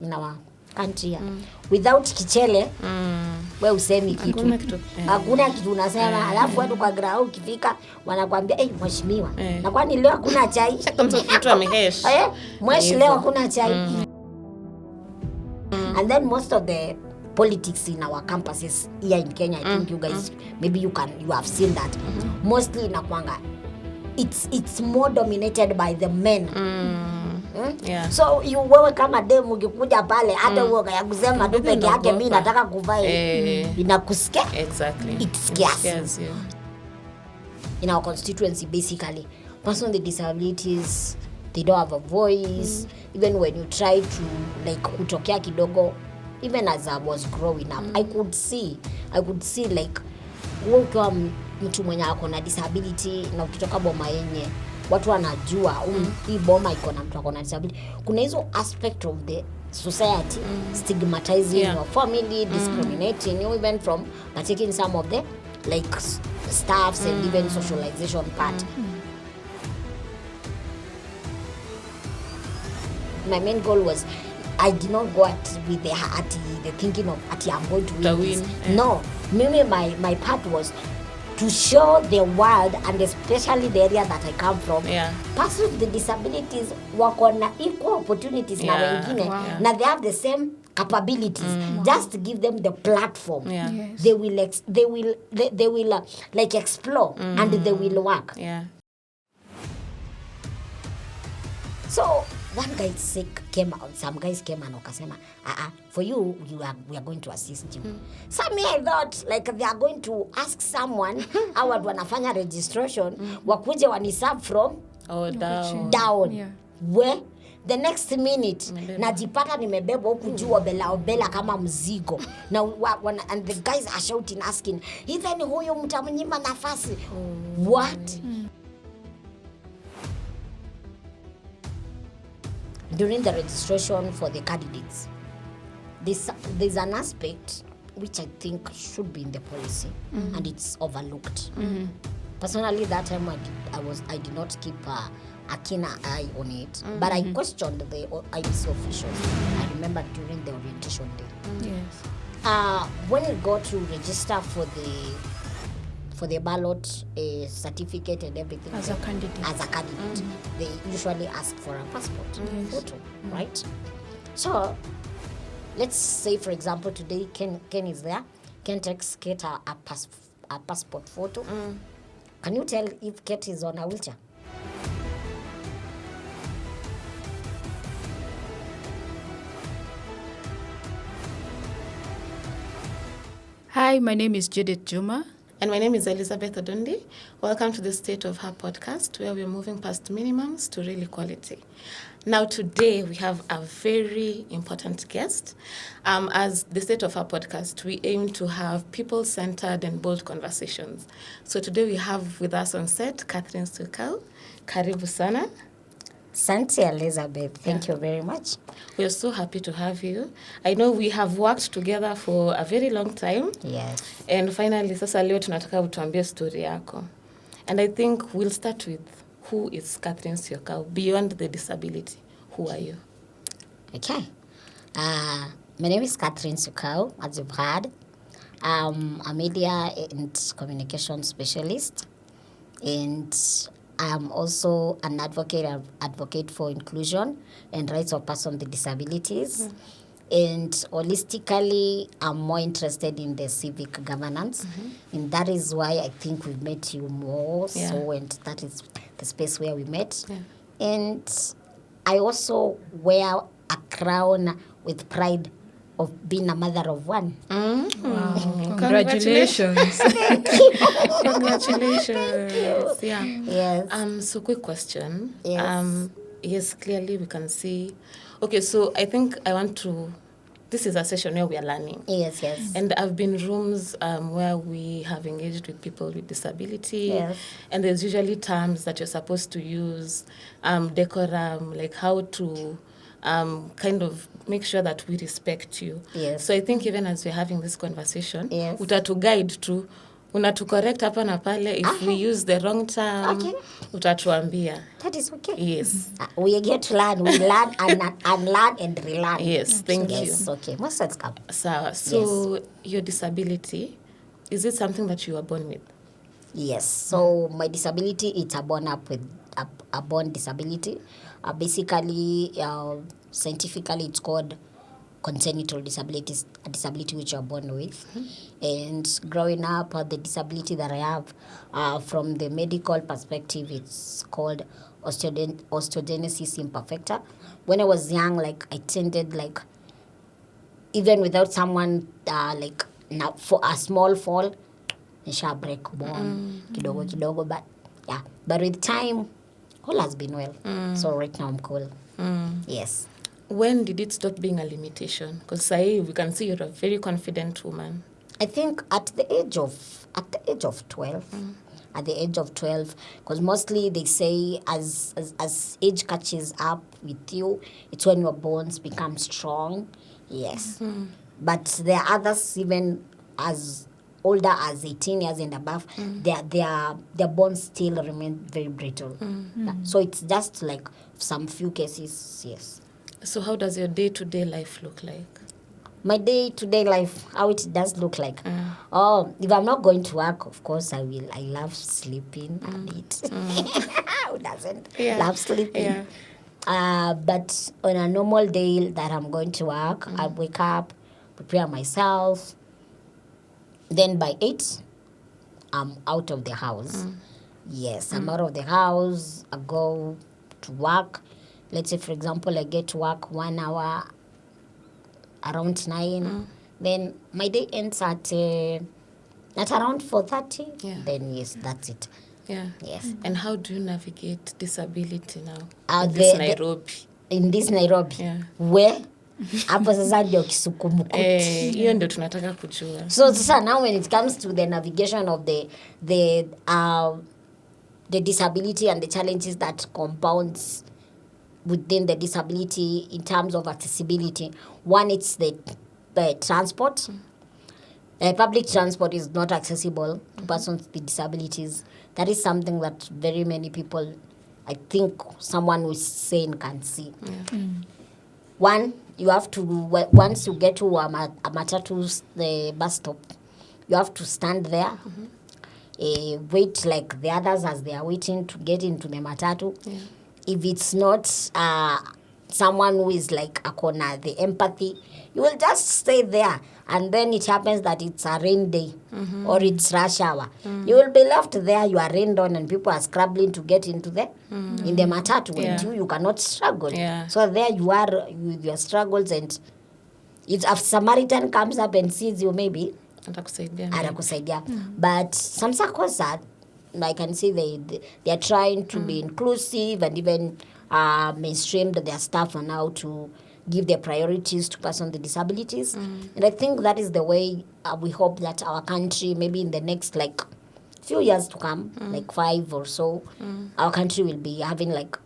in our country without kichele wewe usemi kitu hakuna kitu unasema alafu watu kwa grau ukifika wanakuambia mheshimiwa na kwani leo hakuna chai mtu amehesh leo hakuna chai and then most of the politics in our campuses here in Kenya, I think you guys maybe you have seen that mostly inakuanga it's more dominated by the men. Yeah. So wewe kama demu ukikuja pale hata uoga ya kusema tu peke yake mimi nataka kuvaa inakusikia. Exactly. It scares you. In our constituency basically persons with disabilities they don't have a voice even when you try to like kutokea kidogo. Even as I was growing up I could see like ukiwa mtu mwenye ako na disability na ukitoka boma yenye watu wanajua hii boma iko na mtu ako na disability, kuna hizo aspect of the society stigmatizing your family, discriminating you even from taking some of the like staffs and even socialization part. My main goal was I did not go with the thinking of I'm going to win. No, maybe my part was to show the world and especially the area that I come from. Persons with disabilities wako na equal opportunities na wengine na they have the same capabilities. Just give them the platform. Yes. They will like explore and they will work. So one guy some guys came and wakasema for you we are going to assist you. So me I thought like they are going to ask someone how wanafanya registration wakuje waniserve from down. Yeah. Where the next minute najipata nimebeba huku juu obela kama mzigo na and the guys are shouting asking even huyo mtamnyima nafasi. What? During the registration for the candidates, there's an aspect which I think should be in the policy and it's overlooked. Personally, that time I did not keep a keen eye on it, but I questioned the IBC officials. I remember during the orientation day. Yes. When you go to register for the ballot certificate and everything as a candidate, they usually ask for a passport photo, right? So let's say for example today Ken is there. Ken takes Kate a passport photo. Can you tell if Kate is on a wheelchair? Hi, my name is Judith Juma. And my name is Elizabeth Odundi. Welcome to the State of Her podcast, where we're moving past minimums to real equality. Now, today we have a very important guest. As the State of Her podcast, we aim to have people-centered and bold conversations. So today we have with us on set Catherine Syokau. Karibu sana. Santi Elizabeth, thank you very much. We are so happy to have you. I know we have worked together for a very long time. Yes. And finally, sasa leo tunataka utuambie story yako. And I think we'll start with who is Catherine Syokau beyond the disability. Who are you? Okay. My name is Catherine Syokau, as you've heard. I'm a media and communication specialist. And I'm also an advocate for inclusion and rights of persons with disabilities. And holistically, I'm more interested in the civic governance. And that is why I think we've met you more. So, and that is the space where we met. And I also wear a crown with pride of being a mother of one. Wow. Congratulations. Congratulations. Yeah. Yes. So quick question. Yes. Yes, clearly we can see. Okay, so I think this is a session where we are learning. Yes. And I've been in rooms where we have engaged with people with disability. Yes. And there's usually terms that you're supposed to use, decorum, like how to kind of make sure that we respect you. Yes. So I think even as we're having this conversation, Yes. utatu guide to unatucorrect hapa na pale if we use the wrong term. Okay. Utatuambia. That is okay. Yes. We get to learn. We learn and unlearn and relearn. Yes, thank you. Yes, okay. Most of come. So your disability, is it something that you were born with? Yes. So my disability, it's a born up with a born disability. Basically, scientifically, it's called congenital disabilities, a disability which you're born with. And growing up, the disability that I have, from the medical perspective, it's called osteogenesis imperfecta. When I was young, like I tended, like even without someone, like now for a small fall, nisha break bone kidogo, but yeah. But with time, all has been well. So right now I'm cool. Yes. When did it stop being a limitation? Because we can see you're a very confident woman. I think at the age of 12. At the age of 12, because mostly they say as age catches up with you, it's when your bones become strong. Yes. But there are others even as older as 18 years and above, their bones still remain very brittle. So it's just like some few cases, yes. So how does your day-to-day life look like? My day-to-day life, how it does look like. Oh, if I'm not going to work, of course I will. I love sleeping a bit. Who doesn't love sleeping? Yeah. But on a normal day that I'm going to work, I wake up, prepare myself. Then by 8, I'm out of the house. Yes, I'm out of the house. I go to work. Let's say, for example, I get to work 1 hour around 9. Then my day ends at around 4:30. Yeah. Then yes, that's it. Yeah. Yes. And how do you navigate disability now in The- this Nairobi? In this Nairobi. Yeah. Where? Hapo sasa ndio kisukumukuti. Hiyo ndio tunataka kujua. So sasa now when it comes to the navigation of the disability and the challenges that compounds within the disability in terms of accessibility, one, it's the transport. Public transport is not accessible to persons with disabilities. That is something that very many people, I think someone who is sane can see. One, you have to, once you get to a matatu, the bus stop, you have to stand there, wait like the others as they are waiting to get into the matatu. Yeah. If it's not someone who is like akona the empathy, you will just stay there. And then it happens that it's a rain day or it's rush hour. You will be left there, you are rained on and people are scrabbling to get into the in the matatu. Yeah. And you cannot struggle. Yeah. So there you are with your struggles, and if a Samaritan comes up and sees you, maybe atakusaidia. But some circles are, I can see they are trying to be inclusive and even mainstreamed their staff on how to give their priorities to persons with disabilities. And I think that is the way we hope that our country, maybe in the next like few years to come, like 5 or so, our country will be having like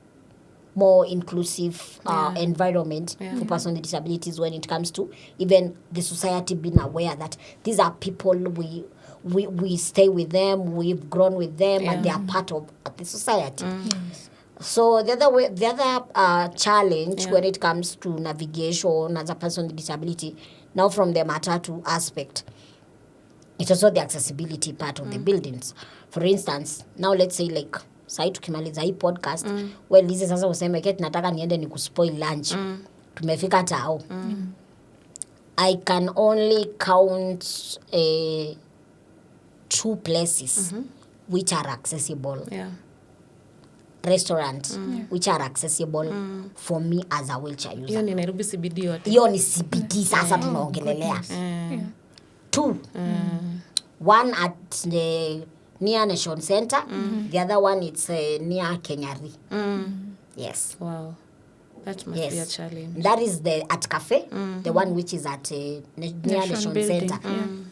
more inclusive environment for persons with disabilities when it comes to even the society being aware that these are people we stay with them, we've grown with them, and they are part of the society. So the other challenge when it comes to navigation as a person with disability, now from the matatu aspect, it's also the accessibility part of the buildings. For instance, now let's say like sai tukimaliza hii podcast, well hizi sasa useme ke tunataka niende ni kuspoil lunch. Tumefika tao. I can only count 2 places which are accessible. Yeah. Restaurant which are accessible for me as a wheelchair user. Hiyo ni Nairobi CBD yote. Hiyo ni CBD sasa tunaongelelea. 2. One at the near Nation Center. The other one it's near Kenyari. Yes. Wow. That must be a challenge. That is the at cafe, the one which is at near Nation building. Center.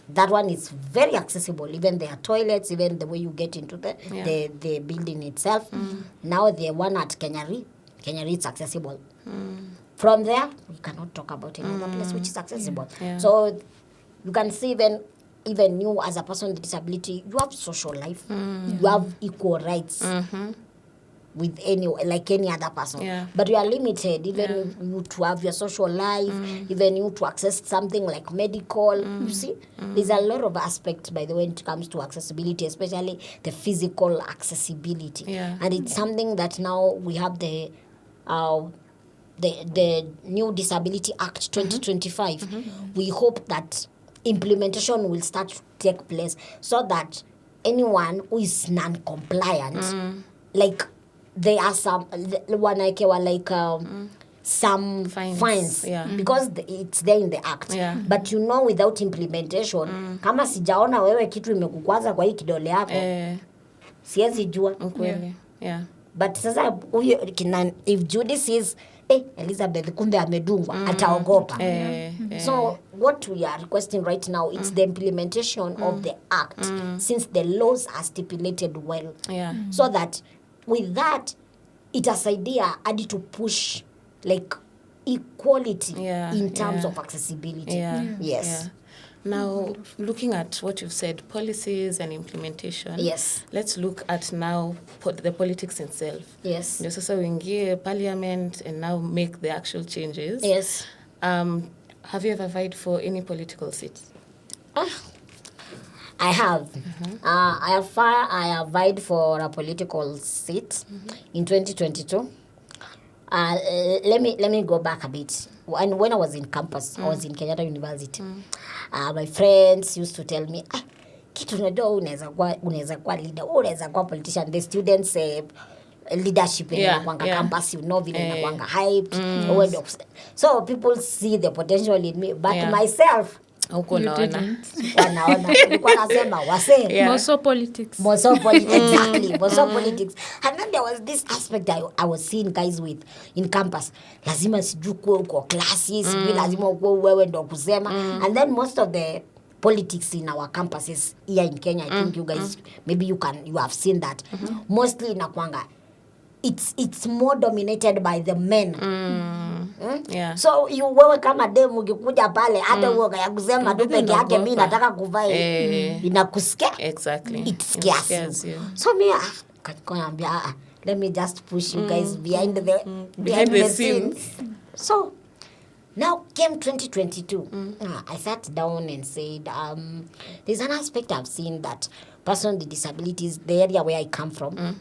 That one is very accessible. Even their toilets, even the way you get into the building itself. Now the one at Kenyari it's accessible. From there, we cannot talk about any other place which is accessible. Yeah. So you can see even even you as a person with disability, you have social life. You have equal rights with any other person. Yeah. But you are limited, even you to have your social life, even you to access something like medical. You see, there's a lot of aspects, by the way, when it comes to accessibility, especially the physical accessibility. Yeah. And it's something that now we have the new Disability Act 2025. We hope that implementation will start to take place so that anyone who is non-compliant, like there are some some fines because it's there in the act. But without implementation, kama sijaona wewe kitu imekukwaza kwa hii kidole yako, siwezi jua. But sasa if Judy says Elizabeth kumbe amedungwa, ataogopa. So what we are requesting right now, it's the implementation of the act, since the laws are stipulated well, so that with that itasaidia hadi to push like equality in terms of accessibility. Yes. Now, looking at what you've said, policies and implementation. Yes. Let's look at now the politics itself. Yes. Ndio sasa uingie parliament and now make the actual changes. Yes. Have you ever vied for any political seats? I have. I have vied for a political seat in 2022. Let me go back a bit. When I was in campus, I was in Kenyatta University. My friends used to tell me, kitu unajua unaweza kuwa leader, unaweza kuwa politician. The students leadership inakwanga campus, vile inakwanga hyped. So people see the potential in me, but myself Wanaona. Nilikuwa nasema wase. Moso politics. Exactly. Moso politics. And then there was this aspect I was seeing guys with in campus. Lazima sijui kuwa uko classes, lazima uko wewe ndo kusema. And then most of the politics in our campuses here in Kenya, I think you guys, maybe you have seen that. Mostly inakwanga it's more dominated by the men. So wewe kama demu ukikuja pale hata uoga ya kusema tu peke yake mimi nataka kuvaa inakusikia. Exactly. It scares you. So me kakwambia let me just push you guys behind the scenes. So now came 2022. I sat down and said, there's an aspect I've seen that person with disabilities, the area where I come from,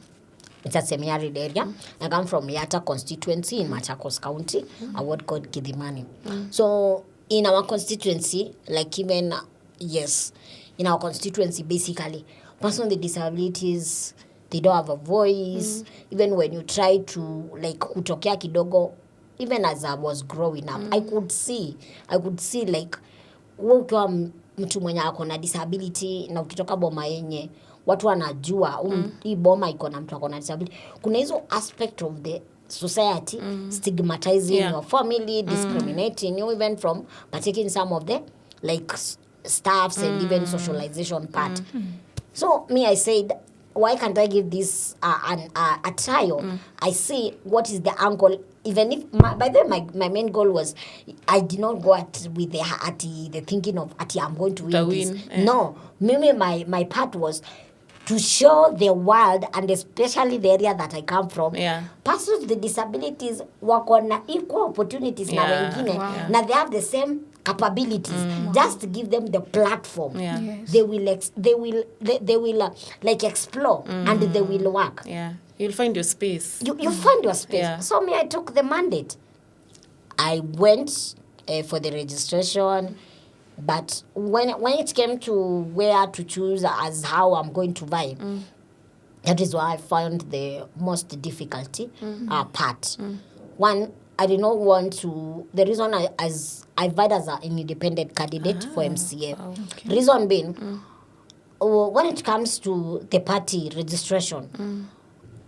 it's a semi-arid area. I come from Yata constituency in Machakos County, a ward called Kidimani. So in our constituency, like even, in our constituency, basically, person with disabilities, they don't have a voice. Even when you try to, like, kutokea kidogo, even as I was growing up, I could see, like, ukiwa mtu mwenye ako na disability, na ukitoka boma yenye, watu wanajua hii boma iko na mtu ako na disability. Kuna hizo aspect of the society stigmatizing your family, discriminating you even from partaking some of the like staffs and even socialization part. So me, I said, why can't I give this a trial? I see what is the angle. Even if by the way, my main goal was, I did not go with the thinking of I'm going to win this. No, maybe my part was to show the world, and especially the area that I come from, persons with disabilities wako na equal opportunities na wengine, na they have the same capabilities. Just to give them the platform. They will like explore and they will work. You'll find your space. You find your space. So me, I took the mandate. I went for the registration, but when it came to where to choose as how I'm going to vie, that is why I found the most difficulty part. One, I did not want to. The reason I vied as an independent candidate for MCA. Reason being, when it comes to the party registration,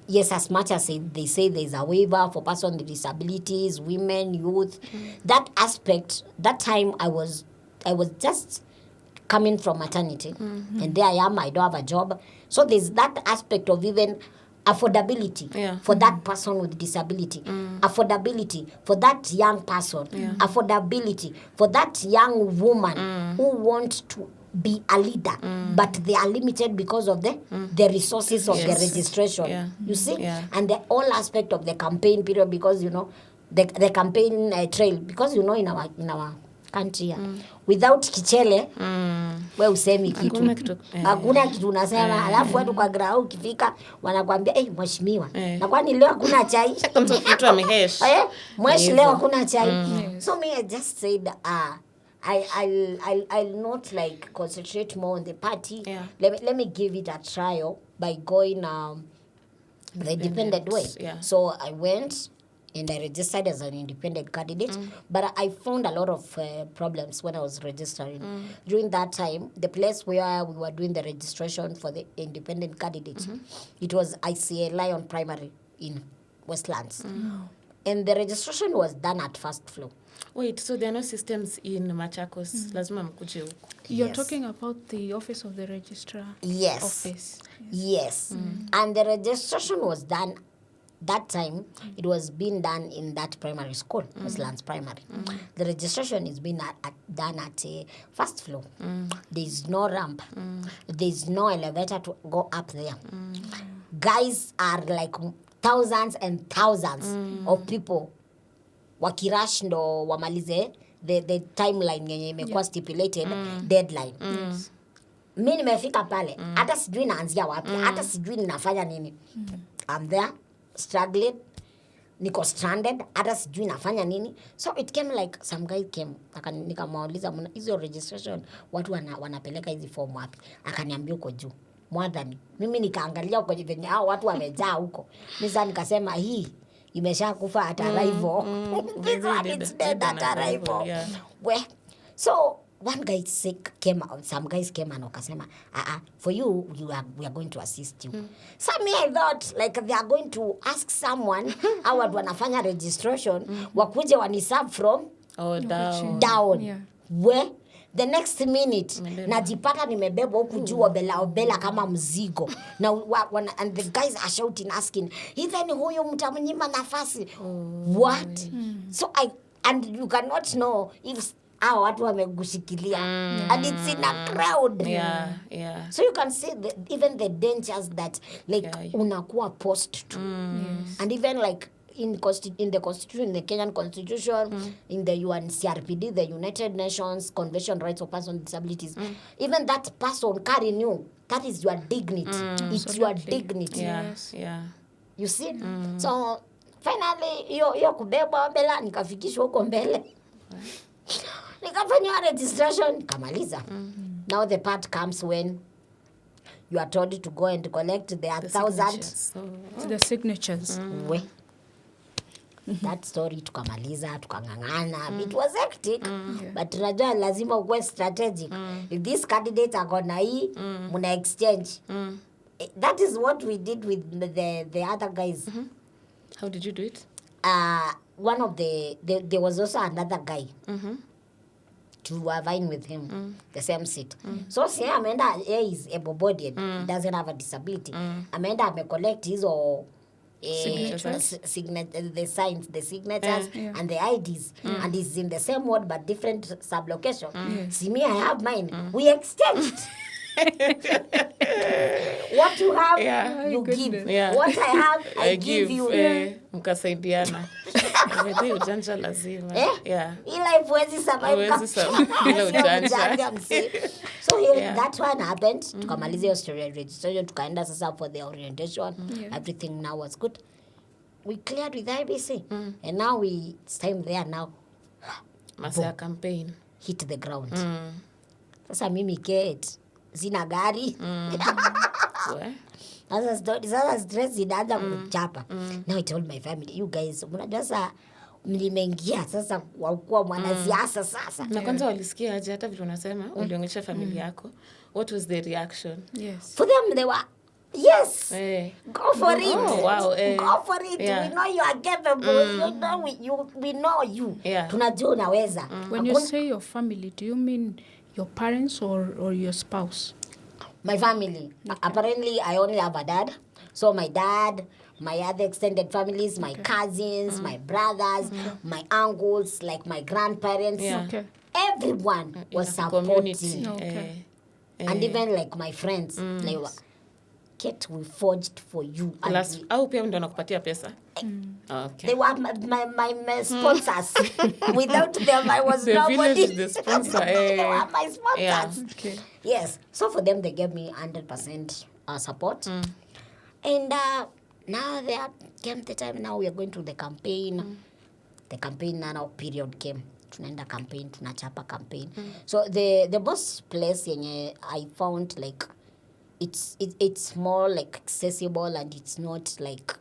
yes, as much as they say there's a waiver for persons with disabilities, women, youth, that aspect, that time I was just coming from maternity, and there I am, I don't have a job. So there's that aspect of even affordability for that person with disability, affordability for that young person, affordability for that young woman who wants to be a leader, but they are limited because of the resources of the Yes. registration. Yeah. You see, Yeah. and the all aspect of the campaign period, because the campaign trail, because in our country here, without kichele we usemi kitu Hakuna kitu, hakuna kitu unasema, alafu watu kwa grau ukifika wanakuambia mheshimiwa, na kwani leo hakuna chai? Kwanza mtu amehesh. Mweshi Hivyo. leo hakuna chai. Yes. So me, I just said I'll not like concentrate more on the party. Yeah. Let me give it a trial by going the independent way. Yeah. So I went and I registered as an independent candidate, but I found a lot of problems when I was registering. During that time, the place where we were doing the registration for the independent candidate, it was ICA Lion Primary in Westlands. And the registration was done at first floor. Wait, so there are no systems in Machakos? Lazima mkuje huko. You're Yes. talking about the office of the registrar. Yes. Office. Yes. And the registration was done that time. It was being done in that primary school, Westlands Primary. The registration is being done at a first floor. There's no ramp. There's no elevator to go up there. Guys are like thousands and thousands of people wakirash ndo wamalize the timeline yenye imekuwa stipulated deadline. Mi nimefika pale hata sijui naanzia wapi, hata sijui ninafanya nini. I'm there struggling, niko stranded, hata sijui nafanya nini. So it came like some guy came nikamwauliza, hizo registration watu wanapeleka hizi form wapi? Akaniambia uko juu mwadhani. Mimi nikaangalia uko venye hao watu wamejaa huko. Misa nikasema hii imesha kufa at arrival. This one is dead at arrival. Yeah. Well, so one guy came out, some guys came and wakasema, for you, we are going to assist you. So me, I thought like they are going to ask someone how watu wanafanya registration, wakuje waniserve from Oh, down. Yeah. We, the next minute najipata nimebebwa huku juu obela kama mzigo na and the guys are shouting asking, even huyu mtamnyima nafasi. What? So and you cannot know if watu wamegushikilia and it's in a crowd. Yeah. So you can see even the dangers that like unakuwa post to. And even like in the constitution, in the Kenyan constitution, in the UNCRPD, the United Nations Convention on Rights of Persons with Disabilities, even that person carrying you, that is your dignity. It's your dignity. Yes. Yeah. You see? So finally hiyo kubebwa mbele nikafikishwa huko mbele. Nikafanya registration nikamaliza. Now the part comes when you are told to go and collect the 1,000 The signatures. that story tukamaliza tukang'ang'ana. It was hectic, but tunajua lazima ukuwe strategic. If this candidate akona hii muna exchange. That is what we did with the other guys. How did you do it? One of there was also another guy to vying with him the same seat. So si ameenda, is able-bodied, he doesn't have a disability. Ameenda amecollect hizo the signs, the signatures, and the IDs, and he's in the same ward but different sub-location. See me, I have mine. We exchanged. What you have, you give. What I have, I give you. Mkasaidiana. Mwenye ujanja lazima. Ila ifuwezi survive bila ujanja. So that one happened. Tukamaliza hiyo story registration, tukaenda sasa for the orientation. Everything now was good. We cleared with IBC. And now it's time there now. Masa campaign. Hit the ground. Sasa mimi Kate, sina gari. Sasa stress inaanza kuchapa. Now I told my family, you guys, mnajua sasa mlimeingia sasa kwa mwanasiasa sasa. Na kwanza walisikia aje hata vile unasema ulionyesha familia yako? What was the reaction? Yes. For them they were yes. Go for it. Oh, wow. Go for it. We know you are capable. We know you. Tunajua unaweza. When you say your family, do you mean your parents or your spouse? My family. Apparently, I only have a dad. So my dad, my other extended families, my cousins, my brothers, my uncles, like my grandparents. Okay. Everyone was supporting. and even like my friends like Kate, we forged for you and Plus, au pia ndo anakupatia pesa. Okay. they were my sponsors. Without them, I was The nobody. village is the sponsor. They were my sponsors. Yeah. Okay. Yes. So for them, they gave me 100% support. And now there came the time. Now we are going to the campaign. The campaign now period came. Tunaenda campaign, tunachapa campaign. So the best place yenye I found like it's more like accessible and it's not like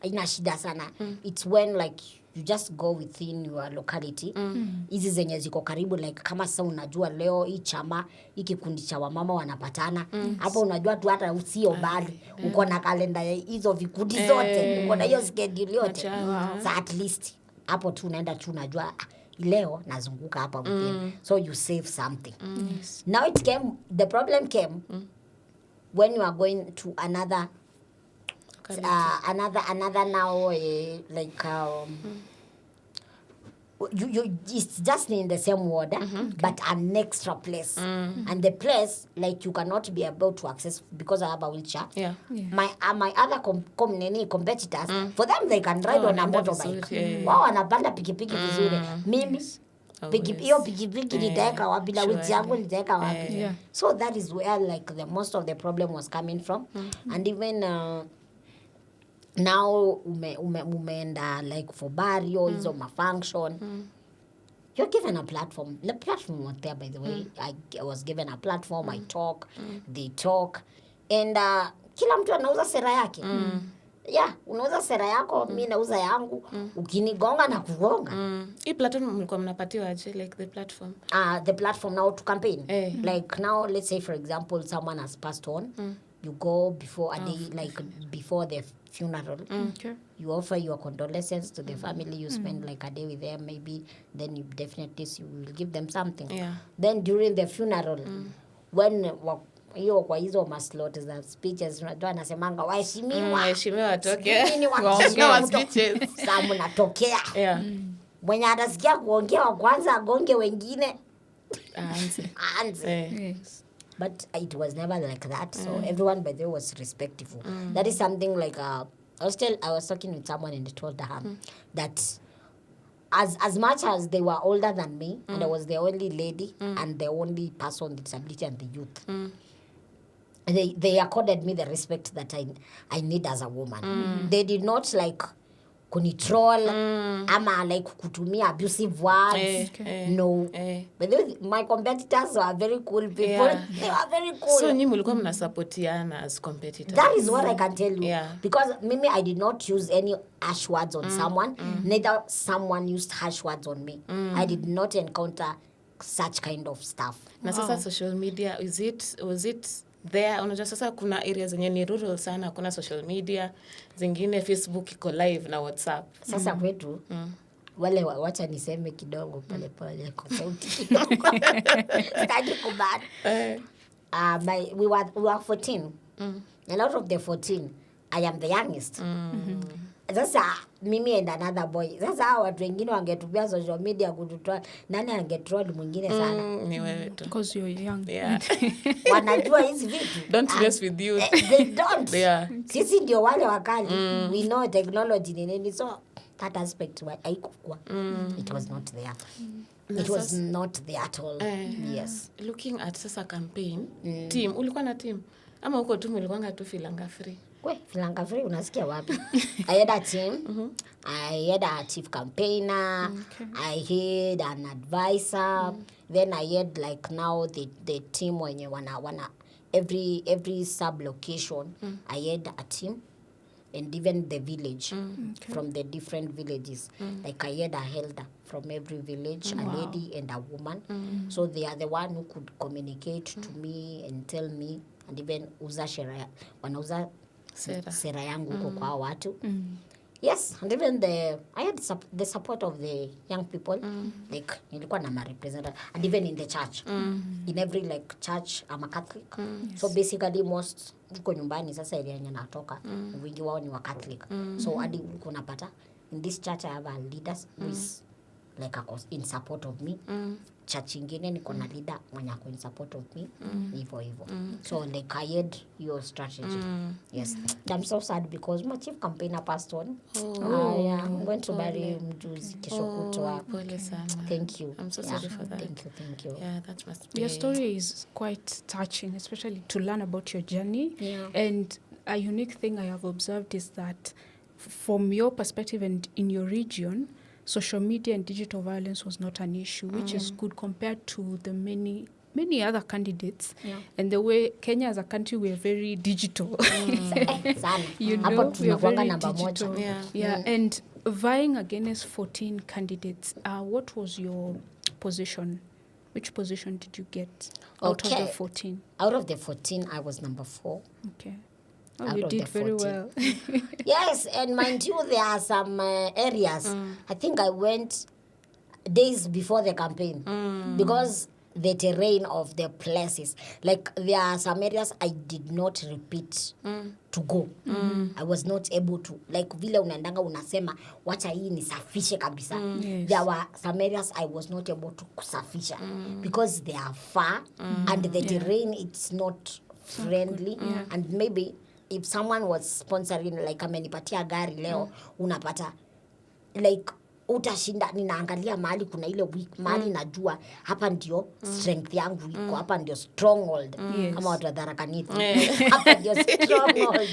ina shida sana. It's when like you just go within your locality. Hizi zenye ziko karibu like kama sasa unajua leo hii chama hii kikundi cha wamama wanapatana hapo unajua tu hata usio mbali uko na kalenda ya hizo vikundi zote uko na hiyo schedule yote. So at least hapo tu unaenda tu unajua leo nazunguka hapa within. So you save something. Now the problem came when you are going to another now like you it's just in the same ward but an extra place and the place like you cannot be able to access because I have a wheelchair. My other competitors for them they can ride on a motorbike. Wao wanapanda pikipiki vizuri. Mimi hiyo pikipiki nitaweka wapi na wheelchair yangu nitaweka wapi? So that is where like the most of the problem was coming from. And even now umeenda like for burial hizo mafunction you're given a platform. The platform was there, by the way. I was given a platform. I talk, they talk, and kila mtu anauza sera yake. Yeah, unauza sera yako, mimi nauza yangu. Ukinigonga na kugonga. Hii platform mlikuwa mnapatiwa aje, like the platform? The platform now to campaign. Like now, let's say for example, someone has passed on. You go before a day, like before the funeral. Okay. You offer your condolences to the family. You spend like a day with them, maybe. Then you definitely you will give them something. Then during the funeral, when hiyo kwa hizo maslot za speeches unajua anasemanga waheshimiwa watoke wa speeches saa mnatokea mwenye atasikia kuongea wa kwanza agonge wengine aanze. But it was never like that. So everyone by the way was respectful. That is something like I was talking with someone and I told her that as much as they were older than me and I was the only lady and the only person with disability and the youth, they accorded me the respect that I need as a woman. They did not like kunitroll ama like kutumia abusive words. No. But my competitors were very cool people. They were very cool. So nyinyi mlikuwa mnasupportiana as competitors? That is what I can tell you. Because maybe I did not use any harsh words on someone. Neither someone used harsh words on me. I did not encounter such kind of stuff. Na sasa social media, was it there? Unajua sasa kuna areas zenye ni rural sana, kuna social media, zingine Facebook iko live na WhatsApp. Sasa kwetu wale wacha niseme kidogo pale kwa sauti. Sitaki kubad. We were 14. A lot of the 14, I am the youngest. Sasa mimi and another boy. Sasa watu wengine wangetumia social media kututoa. Nani angetroll mwingine sana? Ni wewe tu. Because you're young. Wanajua hizi vitu. Don't mess with you. They don't. Sisi ndio wale wakali. We know technology ni nini. So that aspect haikuwa. It was not there. It was not there at all. Yes. Looking at sasa campaign, team, ulikuwa na team? Ama uko tu mlikuanga tu filanga free? Filanga free unasikia wapi? I had a team. I had a chief campaigner. I had an advisor. Then I had like now the team wenye wana every sub location. I had a team. And even the village from the different villages. Like I had a elder from every village, a lady and a woman. So they are the one who could communicate to me and tell me and even wanauza sera yangu huko kwa watu. Yes, and even I had the support of the young people. Like nilikuwa na representative and even in the church. In every like church I'm a Catholic. So basically most uko nyumbani sasa ile yenye natoka wengi wao ni wa Catholic. So hadi unapata in this church I have a leader who is like ako in support of me. Church ingine niko na leader mwenye ako in support of me. Hivyo. So like I had your strategy. Yes. And I'm so sad because my chief campaigner passed on. I'm going to bury mjuzi kesho kutwa. Pole sana. Thank you. I'm so sorry for that. Thank you. Yeah, that must be. Your story is quite touching, especially to learn about your journey. Yeah. And a unique thing I have observed is that from your perspective and in your region, social media and digital violence was not an issue, which is good compared to the many other candidates. Yeah. And the way Kenya as a country, we are very digital. Sana. You Hapo know, we are tunakuanga very namba moja. digital. Yeah. And vying against 14 candidates, what was your position? Which position did you get out of Okay. the 14? Out of the 14, I was number 4. Okay. Oh, Out you of did the very 14. well. Yes, and mind you, there are some areas. I think I went days before the campaign because the terrain of the places, like there are some areas I did not repeat to go. I was not able to, like vile unaendanga unasema wacha hii nisafishe kabisa. Yes. There were some areas I was not able to kusafisha because they are far and the terrain it's not friendly and maybe if someone was sponsoring like amenipatia gari leo unapata like utashinda ninaangalia mahali kuna ile weak mahali najua hapa ndio strength yangu iko hapa ndio stronghold kama watu wa Tharaka Nithi hapa ndio stronghold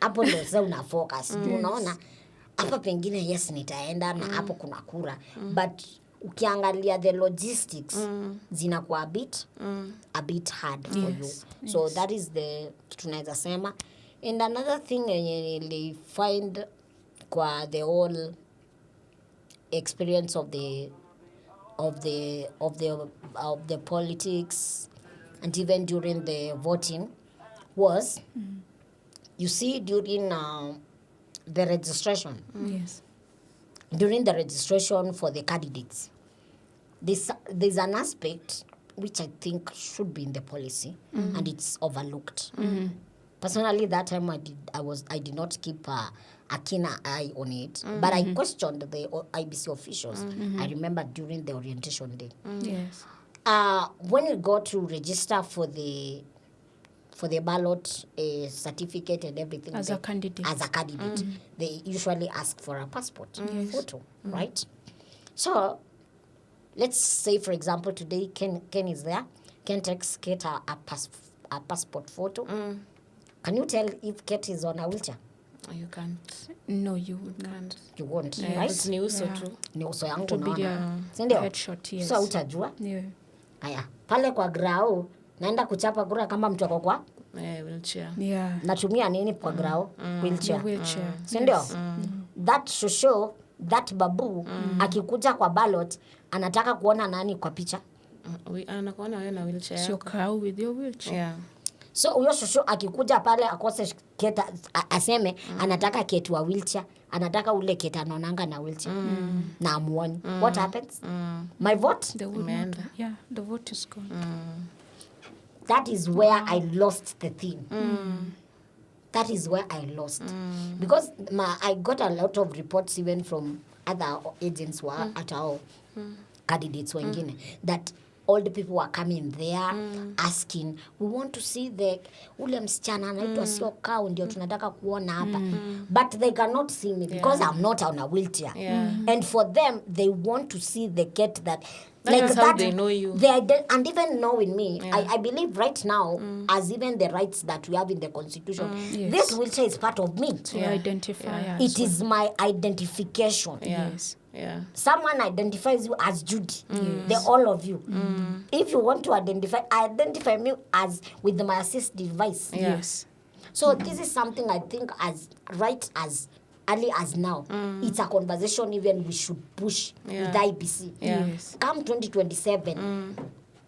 hapo ndio sasa una focus unaona hapa pengine yes nitaenda na hapo kuna kura but ukiangalia the logistics zinakuwa a bit hard for you. So that is the tunaweza sema. And another thing yenye nilifind kwa the whole experience of the politics and even during the voting was you see during the registration Yes. during the registration for the candidates, there's an aspect which I think should be in the policy and it's overlooked. Personally, that time I did not keep a keen eye on it, but I questioned the IBC officials. I remember during the orientation day. Yes. When you go to register for the ballot certificate and everything As a candidate. they usually ask for a passport photo, right? So let's say for example today Ken is there. Ken takes Kate a passport photo. Can you tell if Kate is on a wheelchair? You can't. No, you would not. You won't, Yeah, right? it's new so Yeah. true. Ni uso yangu To be unaona. a Si ndio? headshot, yes. So utajua. Yeah. Haya, pale kwa grao naenda kuchapa kura kama mtu ako kwa Wheelchair. Yeah. natumia nini kwa grao? Wheelchair. Wheelchair. Si ndio? Yes. That shosho, that babu akikuja kwa ballot anataka kuona nani kwa picha. Anakuona wewe na wheelchair. Syokau with your wheelchair. Yeah. So huyo shosho akikuja pale akose keta aseme anataka ketu wa wheelchair, anataka ule keta anaonanga na wheelchair na amuoni. What happens? My vote? The would not. Yeah, the vote is gone. That is where I lost the thing. That is where I lost. Because I got a lot of reports even from other agents who are at our candidates wengine that all the people were coming there asking, we want to see the ule msichana anaitwa Syokau ndio tunataka kuona hapa. But they cannot see me because I'm not on a wheelchair. And for them, they want to see the Kate that That's how they know you. And even knowing me, I believe right now, as even the rights that we have in the Constitution, Yes. this wheelchair is part of me. To identify us. It is my identification. Yes. Yeah. Someone identifies you as Judy, the all of you. If you want to identify me as with my assist device. Yes. So this is something I think as early as now, it's a conversation even we should push with IBC. Yes. Come 2027,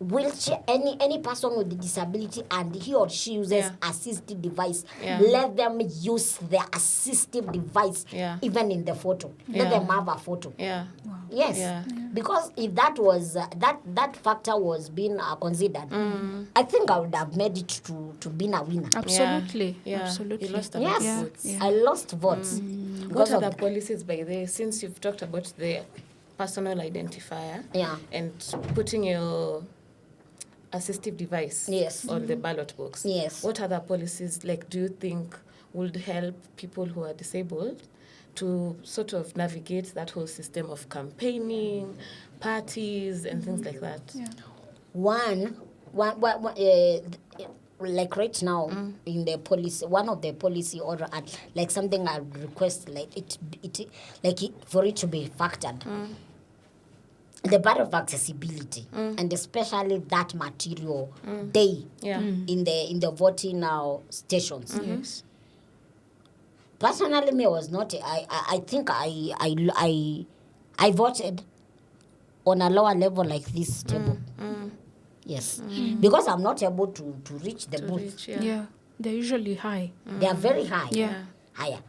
wheelchair, any person with a disability and he or she uses assistive device, let them use the assistive device even in the photo. Let them have a photo. Yeah. Yes, Yeah. because if that was that factor was being considered, I think I would have made it to be a winner. Absolutely. Yeah. Absolutely. You lost a lot of Yes, votes. I lost votes What because are of the policies by there? Since you've talked about the personal identifier Yeah. and putting your assistive device Yes. on the ballot box. Yes. What other policies do you think would help people who are disabled to sort of navigate that whole system of campaigning, parties, and things like that? Yeah. One, like right now in the policy, one of the policy order, like something I request, like for it to be factored. The part of accessibility and especially that material day in the voting now stations. Yes. Personally, me was not. I think I voted on a lower level like this table. Yes, because I'm not able to reach the booth. Yeah. They're usually high. They are very high. Yeah. Higher.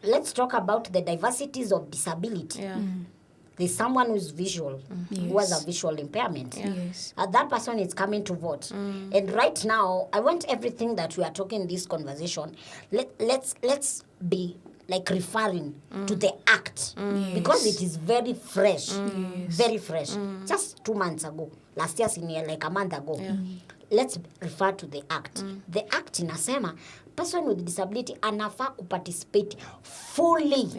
Let's talk about the diversities of disability. Yeah. There's someone who's visual, who has a visual impairment. Yes. That person is coming to vote. And right now, I want everything that we are talking in this conversation, let's be like referring to the act because it is very fresh, very fresh. Just 2 months ago, last year, like a month ago. Let's refer to the act. The act inasema person with disability anafaa kuparticipate fully.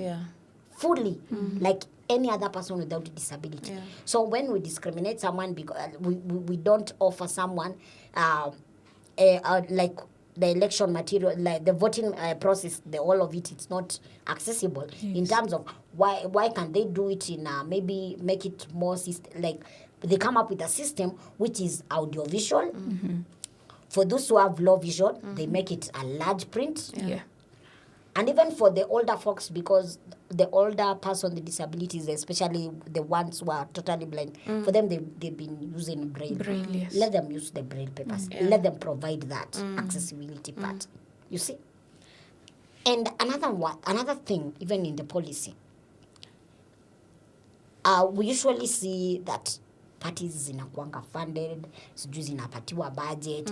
Fully, like any other person without disability. So when we discriminate someone because we don't offer someone like the election material, like the voting process, all of it, it's not accessible in terms of why can't they do it in maybe make it more like they come up with a system which is audiovisual. For those who have low vision, they make it a large print. And even for the older folks, because the older person with disabilities, especially the ones who are totally blind, for them, they've been using braille. Yes. Let them use the braille papers. Let them provide that accessibility part. You see? And another thing, even in the policy, we usually see that parties zinakuanga funded, sijui zinapatiwa budget.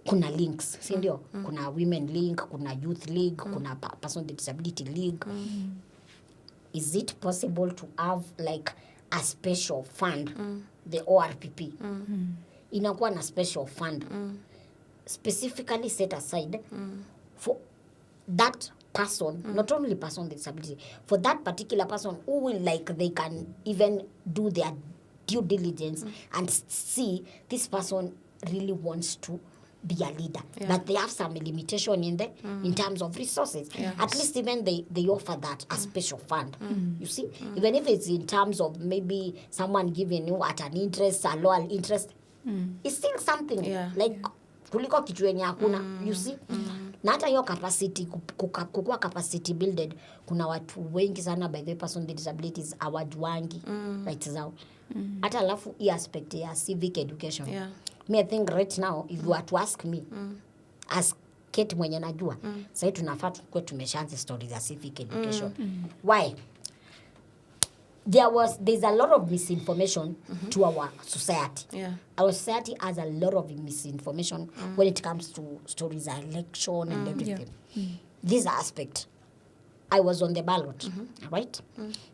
Kuna links, si ndio? Kuna women link, kuna youth league, kuna person with disability league. Is it possible to have like a special fund, the ORPP? Inakuwa na special fund specifically set aside for that person, not only person with disability, for that particular person who will they can even do their due diligence and see this person really wants to be a leader, but they have some limitation in terms of resources. At least even they offer that a special fund. You see, even if it's in terms of maybe someone giving you at an interest, a lower interest, it's still something like kuliko kitu yenye hakuna. You see, na hata hiyo capacity kukua capacity builded, kuna watu wengi sana by the person with disabilities hawajuangi rights zao. Hata alafu hii aspect ya civic education. Me, I think right now, if you were to ask me, as Kate mwenye najua, sasa tunafaa tukue tumeshaanza stories za civic education. Why? There's a lot of misinformation to our society. Our society has a lot of misinformation when it comes to stories of election and everything. This aspect, I was on the ballot, right?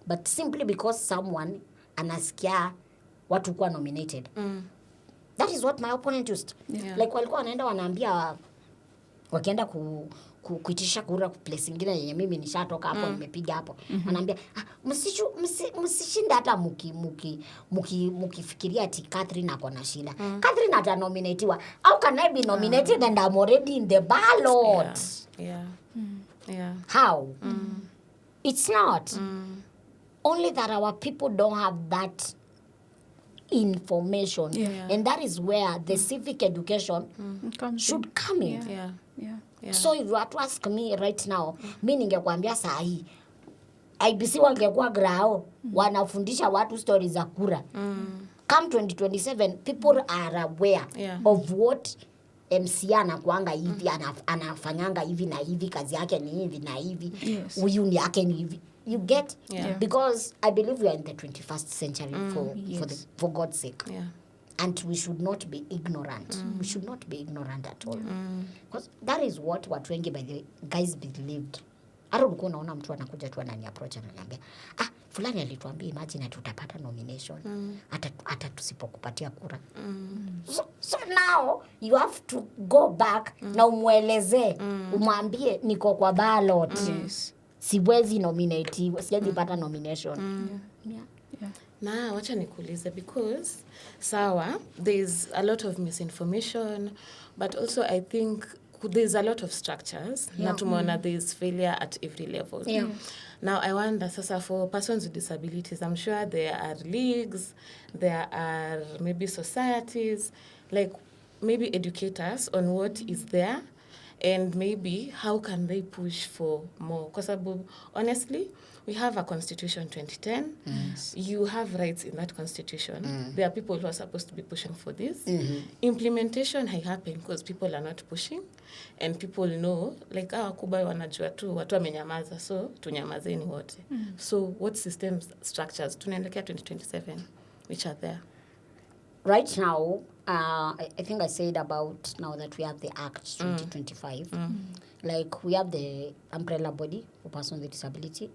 But simply because someone anasikia watu kuwa nominated, that is what my opponent used. Like walikuwa wanaenda wanaambia wakienda kuitisha kura place ingine yenye mimi nishatoka hapo nimepiga hapo. Wanaambia msishinda hata mukifikiria ati Catherine ako na shida. Catherine atanominatiwa. How can I be nominated and I'm already in the ballot? How? It's not. Only that our people don't have that information, and that is where the civic education should come in. So if you have to ask me right now, mi ningekwambia saa hii IBC wangekuwa grao wanafundisha watu stories za kura. Come 2027, people are aware of what MC anakuanga hivi, anafanyanga hivi na hivi, kazi yake ni hivi na hivi, huyu ni yake ni hivi. You get? Because I believe we are in the 21st century for God's sake. And we should not be ignorant. We should not be ignorant at all. Because that is what watu wengi by the guys believed. Hata ulikuwa unaona mtu anakuja tu anani approach ananiambia, fulani alituambia imagine tutapata nomination hata tusipokupatia kura. So now you have to go back na umwelezee, umwambie niko kwa ballot. Siwezi nominate, siwezi pata nomination. Na wacha nikuulize, because sawa, there's a lot of misinformation, but also I think there's a lot of structures. Na tumeona there's failure at every level. Now I wonder, sasa, for persons with disabilities, I'm sure there are leagues, there are maybe societies, like maybe educators on what is there, and maybe how can they push for more. Because honestly, we have a constitution 2010. You have rights in that constitution. There are people who are supposed to be pushing for this. Implementation has happened because people are not pushing, and people know, like, Kubai wanajua tu, watu wamenyamaza, so tunyamazeni wote. So what systems, structures, tunaelekea 2027, which are there? Right now, I think I said about now that we have the Act 2025. Like, we have the umbrella body for persons with disability.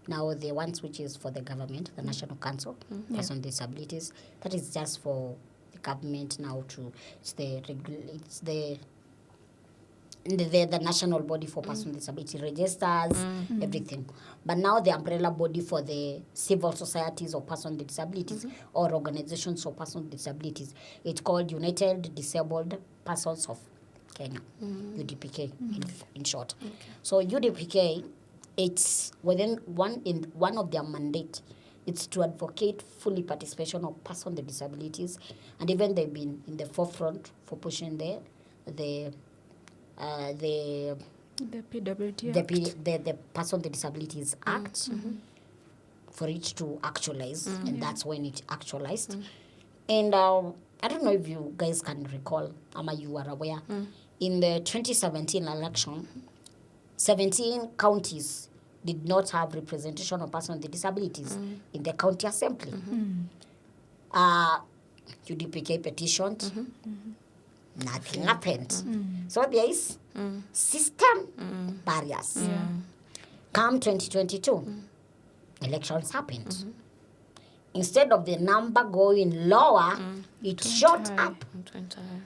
Now, the ones which is for the government, the National Council, persons with disabilities, that is just for the government now to, it's the national body for persons with disability, registers, everything. But now the umbrella body for the civil societies of persons with disabilities or organizations of persons with disabilities, it's called United Disabled Persons of Kenya, UDPK in short. So UDPK, it's within one of their mandate, it's to advocate fully participation of persons with disabilities, and even they've been in the forefront for pushing the PWD the Person with Disabilities Act for it to actualize, and that's when it actualized. And I don't know if you guys can recall, ama you are aware, in the 2017 election, 17 counties did not have representation of persons with disabilities in the county assembly. UDPK petitioned. Nothing happened. So there is system barriers. Come 2022, elections happened. Instead of the number going lower, it shot up.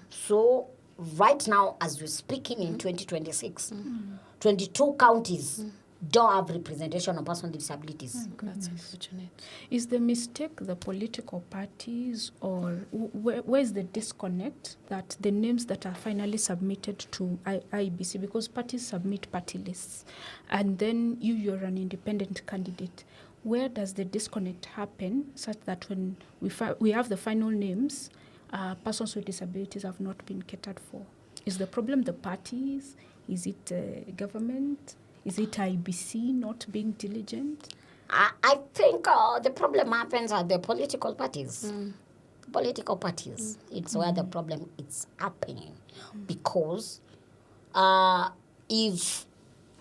So right now, as we're speaking in 2026, 22 counties don't have representation of persons with disabilities. That's unfortunate. Is the mistake the political parties, or where's the disconnect that the names that are finally submitted to IEBC, because parties submit party lists, and then you're an independent candidate, where does the disconnect happen such that when we have the final names, persons with disabilities have not been catered for? Is the problem the parties? Is it government? Is it IBC not being diligent? I think the problem happens at the political parties. Political parties. It's where the problem is happening. Because if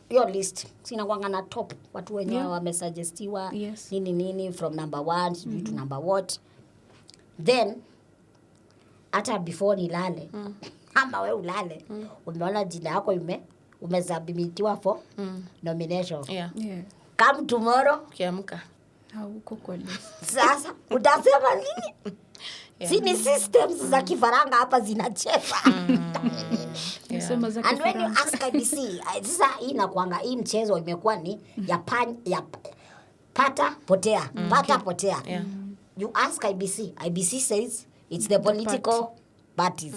your list, sinakwanga na top, watu wenyewe wamesuggestiwa, nini from number 1 to number what, then hata before nilale, ama we ulale, umeona jina yako umesubmitiwa for nomination. Come tomorrow, Kiamka. Hauko kwa list. Sasa utasema nini? Sini systems za kifaranga hapa zinacheza. And when you ask IBC, sasa hii inakuanga, hii mchezo imekuwa ni ya pata potea, pata potea. You ask IBC, IBC says it's the political parties.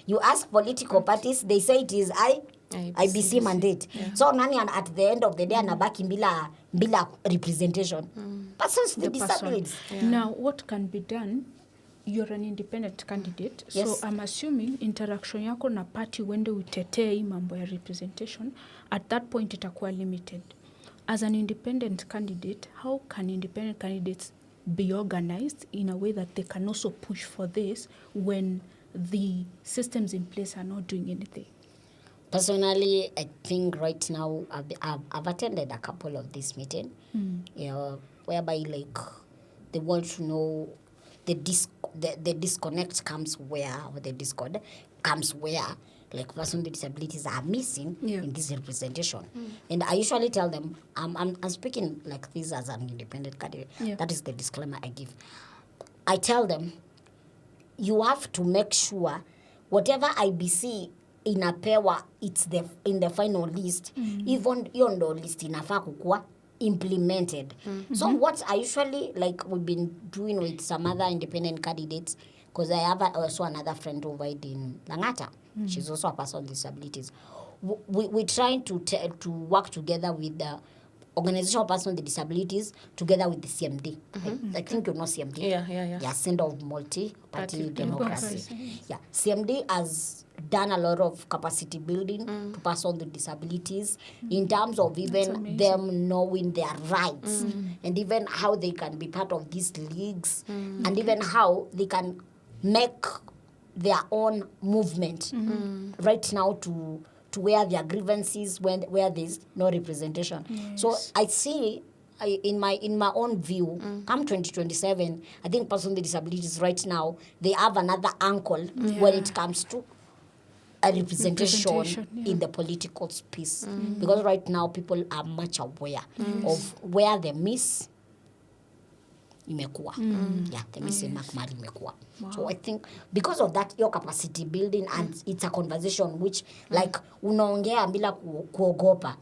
You ask political parties, they say it is IBC mandate. So nani at the end of the day anabaki bila representation? Persons with disabilities. Now, what can be done? You're an independent candidate, so I'm assuming interaction yako na party wende utetee mambo ya representation, at that point itakuwa limited. As an independent candidate, how can independent candidates be organized in a way that they can also push for this when the systems in place are not doing anything? Personally, I think right now I've attended a couple of these meetings, whereby like they want to know the disconnect comes where, or the discord comes where like persons with disabilities are missing Yeah. in this representation. And I usually tell them, I'm speaking like this as an independent candidate. Yeah. That is the disclaimer I give. I tell them, you have to make sure whatever IBC inapewa, it's in the final list, even hiyo ndo list inafaa kukuwa implemented. So what I usually, like we've been doing with some other independent candidates, because I have also another friend over in Langata. She's also a person with disabilities. We're trying to work together with the Organization of Persons with Disabilities together with the CMD. I think you know CMD. Yeah. Center of Multi-Party Democracy. Democracy. Yeah, CMD has done a lot of capacity building to persons with disabilities in terms of even them knowing their rights and even how they can be part of these leagues and even how they can make their own movement right now to where their grievances where there's no representation. So I see in my own view, come 2027, I think persons with disabilities right now, they have another angle when it comes to a representation in the political space. Because right now people are much aware of where the miss imekuwa. Yeah, the miss Makmari imekuwa. So I think because of that, your capacity building and it's a conversation which like unaongea bila kuogopa.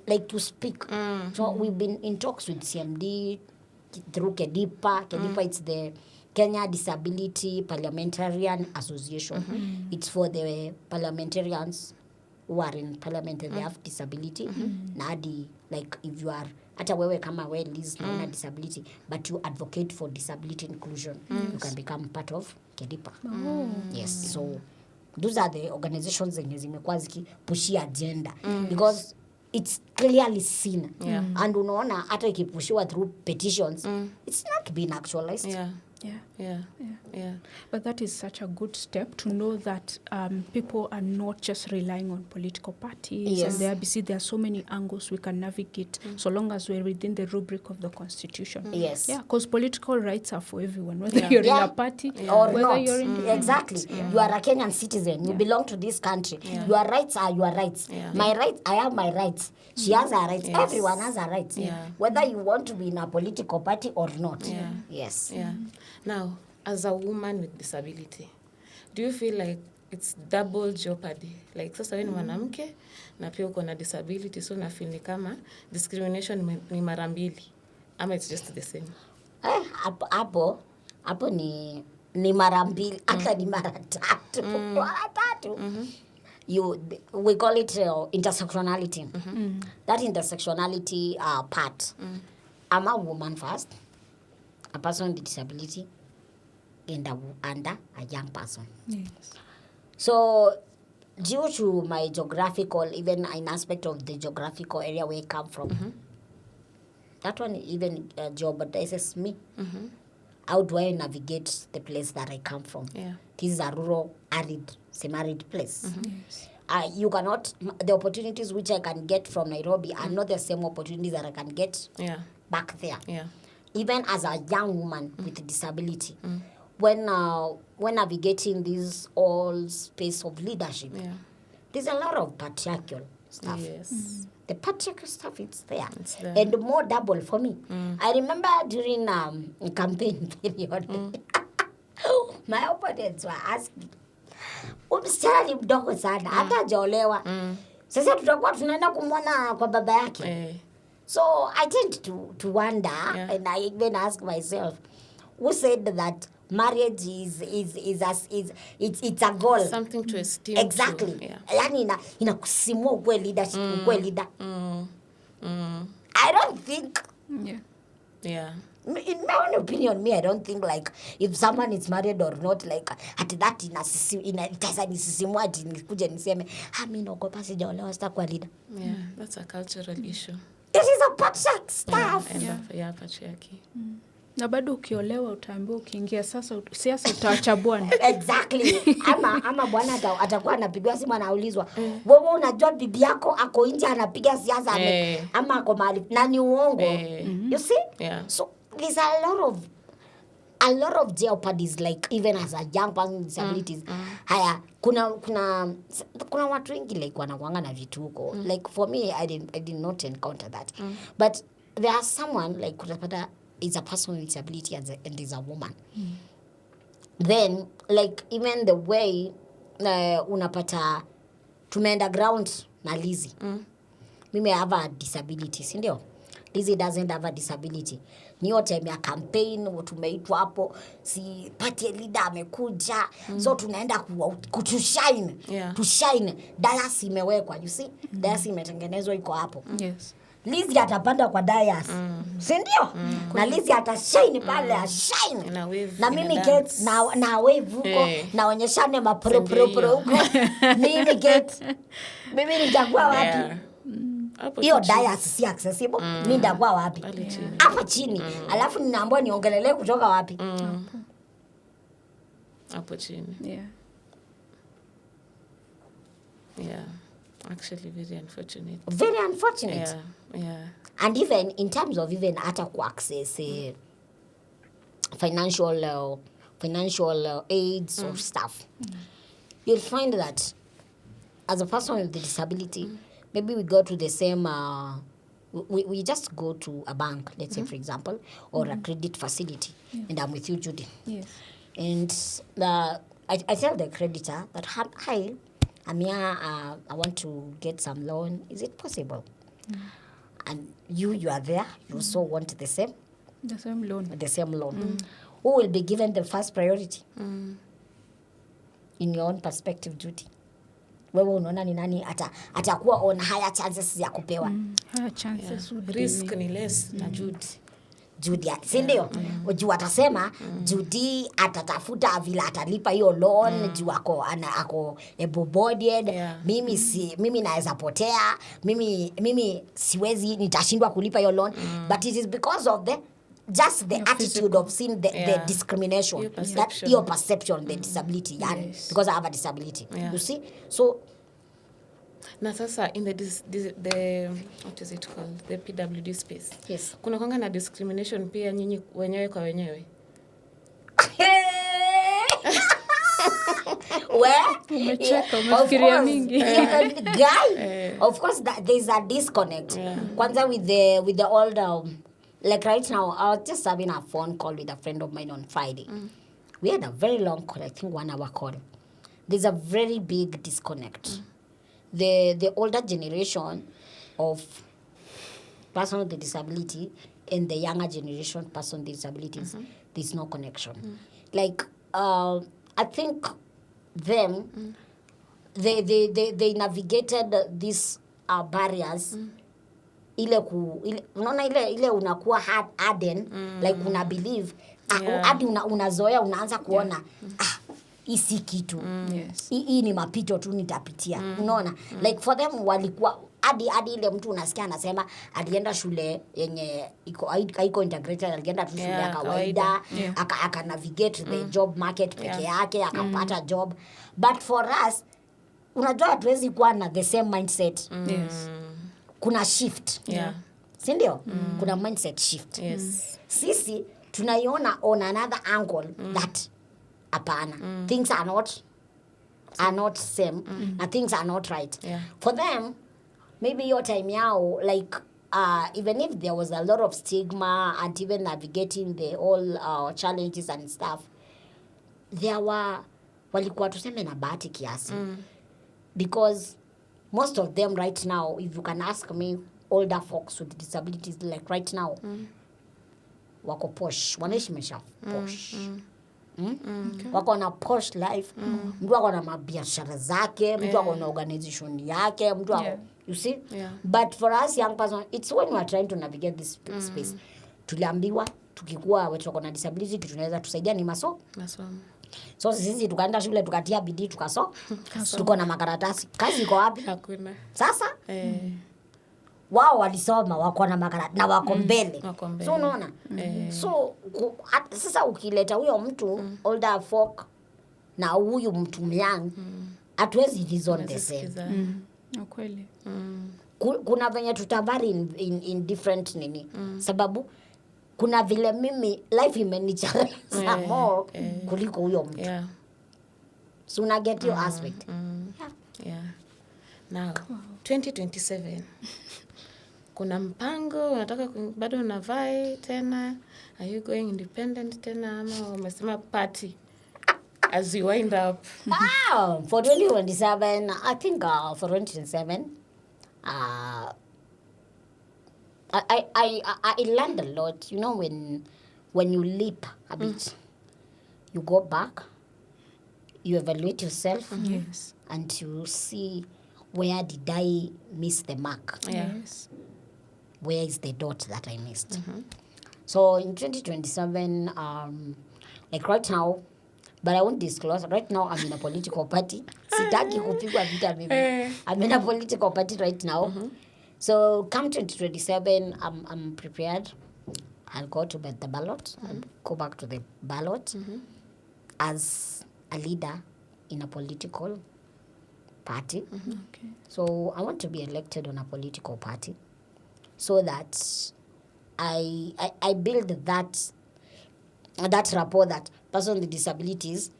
Like to speak. So we've been in talks with CMD through KEDIPA. KEDIPA, it's the Kenya Disability Parliamentarian Association. It's for the parliamentarians who are in parliament and they have disability. Nadi, like if you are hata wewe kama wewe Liz na una disability but you advocate for disability inclusion, you can become part of KEDIPA. Yes, so those are the organizations zenye zimekuwa zikipushia agenda because it's clearly seen. And unaona hata ikipushiwa through petitions, it's not being actualized. Yeah. But that is such a good step to know that people are not just relying on political parties. Yes. And the IBC, there are so many angles we can navigate so long as we're within the rubric of the Constitution. Yes. Yeah, because political rights are for everyone, whether you're in a party or whether not. you're in Exactly. You are a Kenyan citizen. You belong to this country. Your rights are your rights. My rights, I have my rights. She has her rights. Everyone has her rights. Whether you want to be in a political party or not. Yes. Now, as a woman with disability, do you feel like it's double jeopardy? Like sasa wewe ni mwanamke na pia uko na disability, so na feel ni kama discrimination ni mara mbili ama it's just the same? Hapo ni mara mbili hata ni mara tatu. We call it intersectionality. That intersectionality part. I'm a woman first, a person with disability, and a young person. Yes. So due to my geographical, even an aspect of the geographical area where I come from, that one even jeopardizes me. How do I navigate the place that I come from? This is a rural, arid, semi-arid place. You cannot, the opportunities which I can get from Nairobi are not the same opportunities that I can get back there. Even as a young woman with disability, when navigating this all space of leadership, there's a lot of patriarchal stuff. The patriarchal stuff, it's there. And more double for me. I remember during campaign period, my opponents were asking, msichana ni mdogo sana, hata hajaolewa. Sasa tutakuwa tunaenda kumwona kwa baba yake. So I tend to wonder, and I even ask myself, who said that marriage is it's a goal? Something to esteem. Exactly. Yani inakusimua ukwe leadership, ukwe leader. I don't think. In my own opinion, I don't think like if someone is married or not, like at that itasa nisisimua ati nikuje niseme mimi naogopa sijaolewa sitakuwa leader. That's a cultural issue. It is a patriarch stuff. Patriarchy. Na bado ukiolewa utaambiwa ukiingia siasa utaacha bwana. Exactly. Ama bwana atakuwa anapigiwa simu anaulizwa, wewe unajua bibi yako ako nje anapiga siasa ama ako mahali na ni uongo. You see? So there's a lot of a lot of jeopardies, like even as a young person with disabilities. Haya, kuna watu wengi like wanakuanga na vitu huko. Like for me, I did not encounter that. But there are someone like kutapata is a person with disability and is a woman. Then like even the way unapata tumeenda ground na Lizzie. Mimi have a disability, si ndio? Lizzie doesn't have a disability. Ni yote ya campaign tumeitwa hapo, si party leader amekuja. So tunaenda kutushine. To shine. Dais imewekwa, you see? Dais imetengenezwa iko hapo. Yes. Lizzie atapanda kwa dais. Si ndio? Na Lizzie atashine pale, shine. Na mimi get na wave huko, naonyeshane mapro huko. Mimi nitakuwa wapi? Hiyo dais si accessible. Mimi nitakuwa wapi? Hapa chini. Alafu ninaambiwa niongelelee kutoka wapi? Hapo chini. Yeah. Actually very unfortunate. Very unfortunate. Yeah. And even in terms of even hata ku access financial aids or stuff, you'll find that as a person with a disability, maybe we go to the same we just go to a bank, let's say for example, or a credit facility, and I'm with you, Judy. Yes. And I tell the creditor that, hi, I'm here, I want to get some loan. Is it possible? And you are there, you also want the same loan. Who will be given the first priority? In your own perspective, Judy. Wewe unaona ni nani atakuwa on higher chances ya kupewa? Higher chances would be risk ni less na Judy, si ndio? Juu atasema Judy atatafuta vile atalipa hiyo loan, juu ako able-bodied. Mimi naweza potea, mimi siwezi, nitashindwa kulipa hiyo loan. But it is because of the attitude of seeing the discrimination, your perception, the disability, because I have a disability. You see? So na sasa in the what is it called, the PWD space, yes, kuna kwanga na discrimination pia nyinyi wenyewe kwa wenyewe? Of course there is a disconnect. Kwanza with the older, like right now, I was just having a phone call with a friend of mine on Friday. We had a very long call, I think 1 hour call. There's a very big disconnect. The older generation of person with disability and the younger generation person with disabilities, there's no connection. Like, I think them, they navigated these barriers. Unaona ile unakuwa harden, like una believe, hadi unazoea, unaanza kuona isi kitu. Hii ni mapito tu nitapitia. Unaona? Like for them walikuwa hadi ile mtu unasikia anasema alienda shule yenye iko integrated, alienda tu shule ya kawaida, aka navigate the job market peke yake, akapata job. But for us, unajua hatuwezi kuwa na the same mindset. Kuna shift. Si ndio? Kuna mindset shift. Sisi tunaiona on another angle that hapana, things are not same, and things are not right. For them, maybe your time yao, like even if there was a lot of stigma and even navigating the all challenges and stuff, there were walikuwa tuseme na bahati kiasi. Because most of them right now, if you can ask me, older folks with disabilities, like right now, wako posh, wanaishi maisha posh. Wako na posh life. Mtu wako na mabiashara zake, mtu wako na organization yake, mtu wako, you see? But for us young person, it's when we are trying to navigate this space. Tuliambiwa tukikuwa watu wako na disability tunaweza tusaidia ni masomo. So sisi tukaenda shule tukatia bidii tukaso. Tuko na makaratasi. Kazi iko wapi? Hakuna. Sasa wao walisoma, wako na makaratasi na wako mbele. So unaona? So sasa ukileta huyo mtu older folk na huyu mtu young, hatuwezi reason the same. Kweli. Kuna venye tutavari in different nini. Sababu kuna vile mimi life imenichallenge more kuliko huyo mtu. Yeah. So una get your aspect. Yeah. Now, 2027. Kuna mpango unataka bado unavai tena? Are you going independent tena ama umesema party as you wind up? For 2027, I think for 2027, I learned a lot. You know, when you leap a bit, you go back, you evaluate yourself, Yes. and you see where did I miss the mark? Yes. Where is the dot that I missed? So in 2027, like right now, but I won't disclose. Right now, I'm in a political party. Sitaki kupigwa vita mimi. I'm in a political party right now. So come 2027, I'm prepared. I'll go to the ballot. I'll go back to the ballot as a leader in a political party. Okay. So I want to be elected on a political party so that I build that rapport that person with disabilities,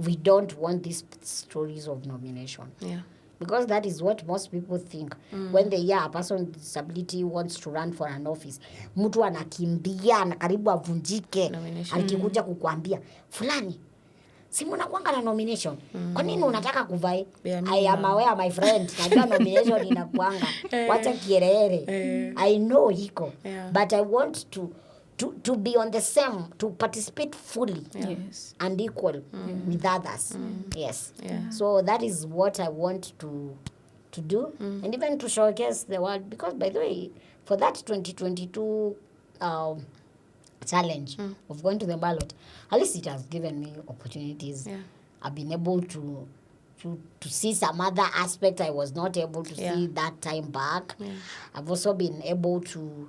we don't want these stories of nomination. Yeah. Because that is what most people think. When they hear a person with disability wants to run for an office, mtu anakimbia na karibu avunjike akikuja kukuambia fulani si mnakuanga na nomination. Kwa nini unataka kuvai? I am aware my friend. Najua nomination inakuanga. Wacha kierere. I know hiko. But I want to be on the same, to participate fully and equal with others. Yes. Yeah. So that is what I want to do, and even to showcase the world. Because by the way, for that 2022 challenge of going to the ballot, at least it has given me opportunities. Yeah. I've been able to see some other aspect I was not able to see that time back. I've also been able to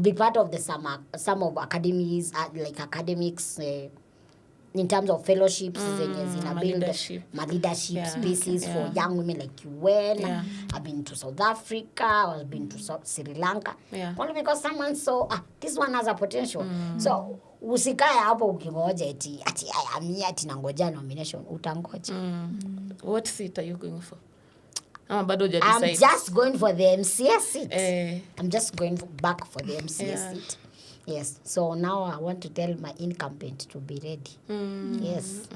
be part of the some of academies, like academics, in terms of fellowships, leadership. leadership spaces for young women like you went. I've been to South Africa, I've been to Sri Lanka. Only because someone saw, this one has a potential. So, usikae hapo ukingoja ati nangoja nomination, utangoja. What seat are you going for? I'm just going for the MCS seat. I'm just going back for the MCS seat. Yes. So now I want to tell my incumbent to be ready. Yes.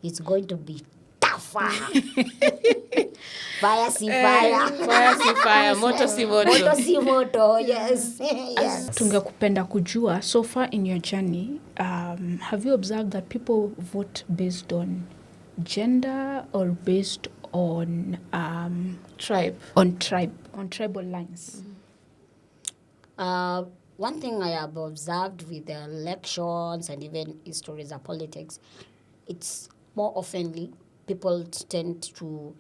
It's going to be tougher. Fire si fire. Fire si fire. Moto si moto. Moto si moto. Yes. Yes. Tungekupenda kujua, so far in your journey, have you observed that people vote based on gender or based on tribe? On tribal lines? One thing I have observed with the elections and even histories of politics, it's more oftenly people tend to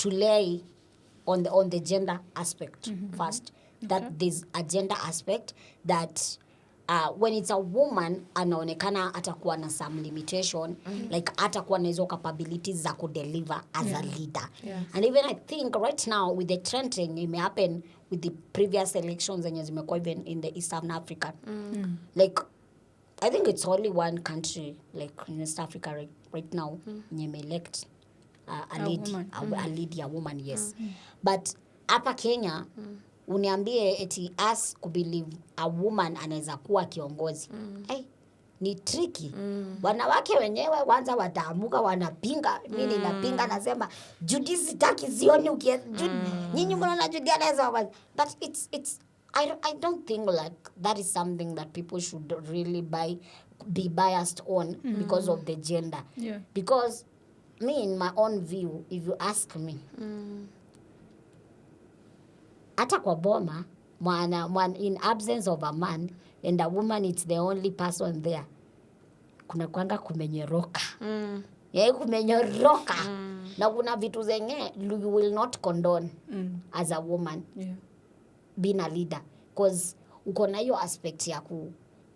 lay on the gender aspect first. That there's a gender aspect that when it's a woman anaonekana atakuwa na some limitation, like atakuwa na hizo capabilities za kudeliver as a leader. And even I think right now with the trending, it may happen with the previous elections zenye zimekuwa even in the Eastern Africa. Like I think it's only one country like in East Africa right now nye may elect a lead, a woman, yes. But hapa Kenya uniambie eti us kubelieve a woman anaweza kuwa kiongozi. Ni tricky. Wanawake wenyewe kwanza wataamuka wanapinga. Mimi napinga nasema Judy sitaki sioni nyinyi mnaona Judy anaweza. But it's I don't think like that is something that people should really be biased on because of the gender. Because me, in my own view, if you ask me, hata kwa boma, in absence of a man and a woman, it's the only person there, kuna kwanga kumenyoroka. Kumenyoroka. Na kuna vitu zenye you will not condone as a woman being a leader. Because uko na hiyo aspect ya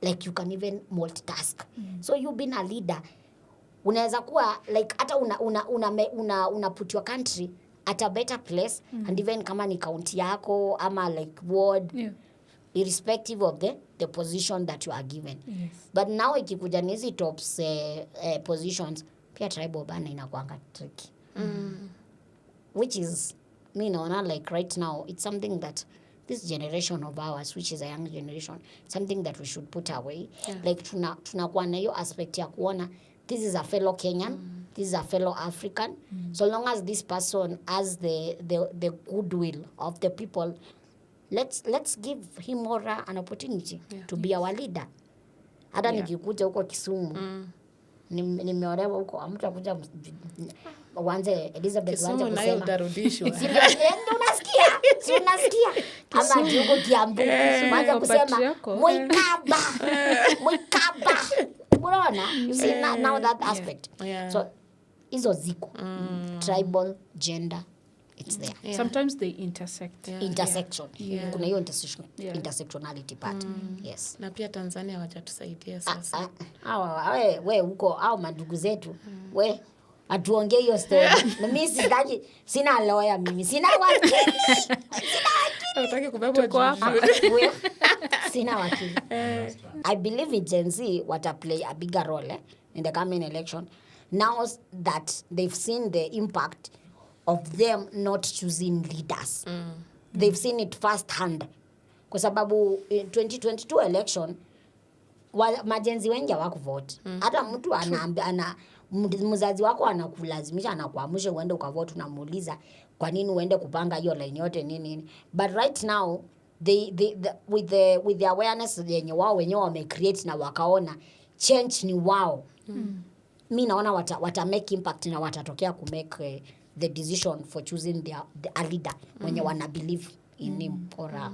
like you can even multitask. So you being a leader, unaweza kuwa like hata una put your country at a better place, and even kama ni county yako ama like ward, irrespective of the position that you are given. Yes. But now ikikuja ni hizi tops positions, pia tribal bana inakuanga tricky. Which is, me naona like right now, it's something that this generation of ours, which is a young generation, something that we should put away. Yeah. Like tunakuwa na hiyo aspect ya kuona this is a fellow Kenyan, this is a fellow African. So long as this person has the goodwill of the people, let's give him or her an opportunity to be our leader. Hata nikikuja huko Kisumu, nimeolewa huko, mtu akuja wanze Elizabeth wanze Kisumu nayo kusema utarudishwa. unasikia ama juko Kiambu wanze kusema Mwikaba unaona, you see now that aspect. So hizo ziko tribal, gender, it's there. Sometimes they intersect. Intersection. Kuna hiyo intersectionality part. Yes. Na pia Tanzania wajatusaidia sasa. We huko au mandugu zetu we atuongee hiyo story. Na mimi sina lawyer, mimi sina wakili. Nataka kubebwa juu. Sina wakili. I believe in Gen Z play a bigger role in the coming election now that they've seen the impact of them not choosing leaders. They've seen it first hand. Kwa sababu 2022 election majenzi wengi hawakuvote. Hata mtu ana mzazi wako anakulazimisha, anakuamsha uende ukavote, unamuuliza kwa nini uende kupanga hiyo line yote nini. But right now with the awareness yenye wao wenyewe wamecreate na wakaona change ni wao. Mi naona wata make impact na watatokea ku make the decision for choosing a leader mwenye wana believe in him or her.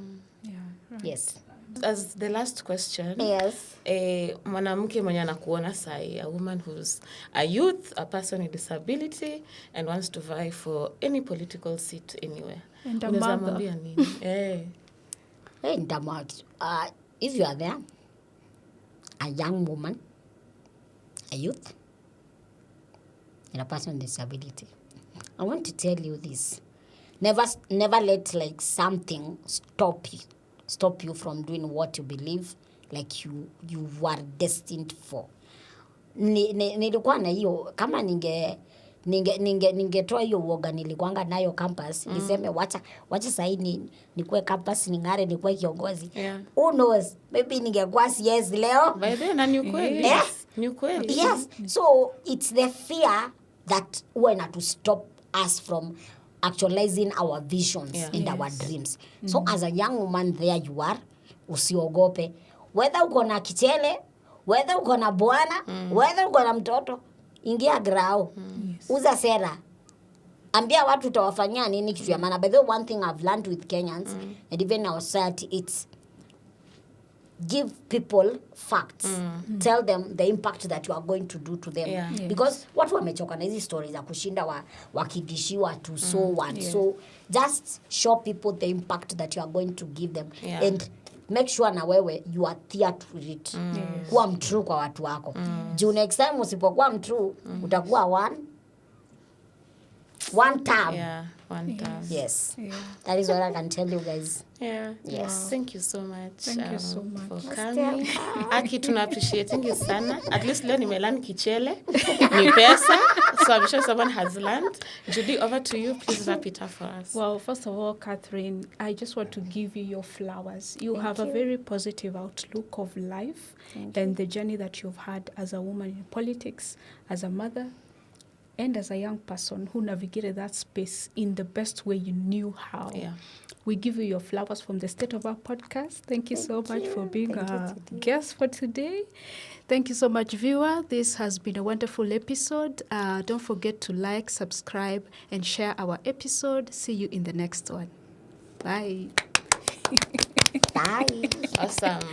Yes. As the last question, mwanamke mwenye anakuona sai, a woman who's a youth, a person with disability and wants to vie for any political seat anywhere. And a mother. If you are there, a young woman, a youth, and a person with disability, I want to tell you this. Never let like something stop you from doing what you believe like you were destined for. Nilikuwa na hiyo kama ningetoa hiyo uoga nilikuanga nayo campus, niseme wacha sasa nikuwe campus ningare nikuwe kiongozi. Who knows, maybe ningekuwa CS leo. By then na ni kweli. Ni kweli. Yes. So it's the fear that when to stop us from actualizing our visions and our dreams. So as a young woman there you are, usiogope. Whether uko na kichele, whether uko na bwana, whether uko na mtoto, ingia grao. Uza sera. Ambia watu utawafanyia nini kitu ya maana. By the way, one thing I've learned with Kenyans and even our society, it's give people facts. Tell them the impact that you are going to do to them. Because watu wamechoka na hizi stories za kushinda wakidishiwa to so and so. Just show people the impact that you are going to give them. And make sure na wewe you are there to it. Kuwa mtrue kwa watu wako. Juu next time usipokuwa mtrue, utakuwa one time. One time. Yes. That is what I can tell you guys. Yes. Wow. Thank you so much. Thank you so much for coming. Aki, tuna appreciating you sana. At least leo nimelearn kichele. Ni pesa. So I'm sure someone has learned. Judy, over to you. Please wrap it up for us. Well, first of all, Catherine, I just want to give you your flowers. You have a very positive outlook of life and the journey that you've had as a woman in politics, as a mother, and as a young person who navigated that space in the best way you knew how. We give you your flowers from the State of Our podcast. Thank you so much for being a guest for today. Thank you so much, viewer. This has been a wonderful episode. Don't forget to like, subscribe, and share our episode. See you in the next one. Bye. Bye. Awesome.